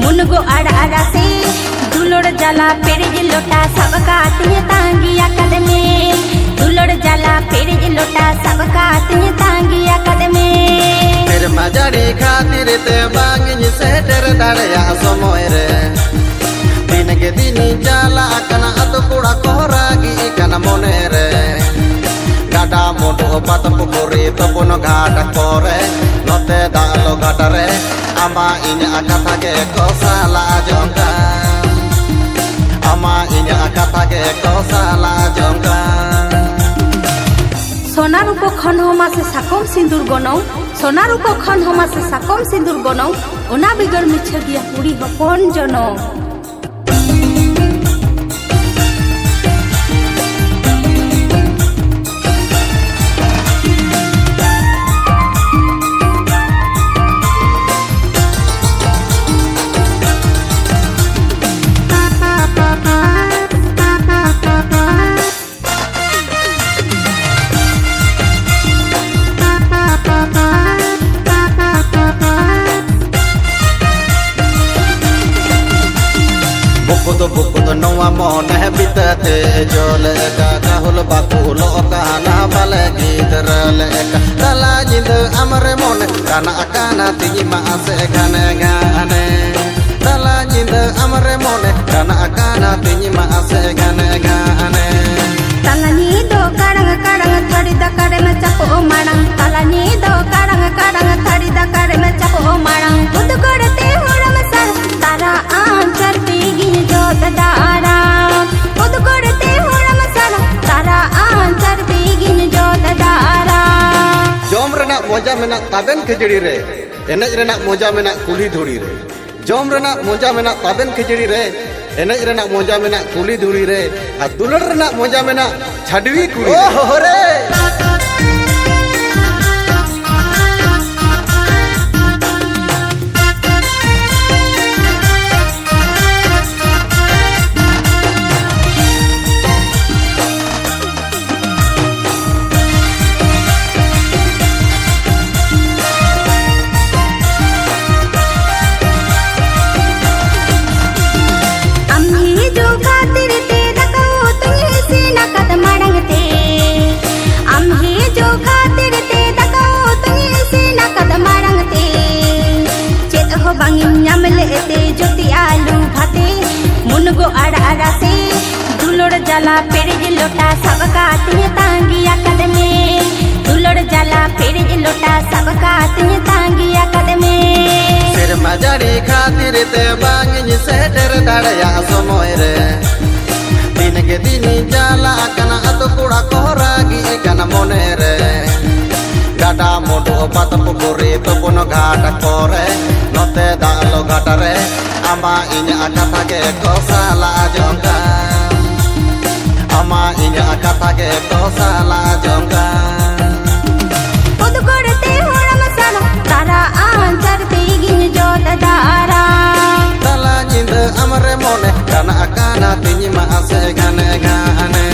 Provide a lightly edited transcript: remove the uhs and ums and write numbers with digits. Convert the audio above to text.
मुनगो आड़ा से दुलोड़ जाला पेरिज लोटा सबका तिय तांगिया कदमे दुलोड़ जाला पेरिज लोटा सबका तिय तांगिया कदमे तेरे मजाड़ी खातिर ते बांगिन सेटर दाड़या समय रे दिन के दिन जाला कना अत कुड़ा कोरागी कना मोने रे गाडा मोटो पात पुकुरी तपन घाट करे नते दालो घाट रे ama inya akata ke kosala jongka ama inya akata ke kosala jongka सोनार उप खन हमा से साकम सिंदूर गनौ सोनार उप खन हमा से साकम सिंदूर गनौ ओना बिगर मिछ गिया पुरी हपन जनो bukuto noa mone bitate jole ka kahul bakulo kana bale gidrale ka dala jindu amre mone kana akana tinyi ma ase gane gane dala jindu amre mone kana akana tinyi ma ase gane gane talani do kadang kadang thadi da kare ma chapo marang talani do kadang kadang thadi da kare ma chapo marang khud korte horam sar tara aanchar begin jo dadara khud korte horam sar tara aanchar begin jo dadara jom rena moja mena taben khijiri re enej rena moja mena kuli dhuri re jom rena moja mena taben khijiri re enej rena moja mena kuli dhuri re a dulur rena moja mena chadwi kuli oh re मुनगो आड़ा से दुलोड़ जाला Perez लोटा सबका तिय तांगिया कदमे दुलोड़ जाला Perez लोटा सबका तिय तांगिया कदमे तेरे मजाड़ी खातिर ते बांगिन सेटर दाड़या समय रे दिन के दिन जाला कना अत कुड़ा कोरागी कना मोने रे गाडा मोटो पात पुकुरी तपन घाट करे नते दालो घाट रे ama inya akata ke kosala jongka ama inya akata ke kosala jongka khud korte horam sar tara aanchar begin jo dadara dala jindu amre mone kana akana tinyi ma ase gane gane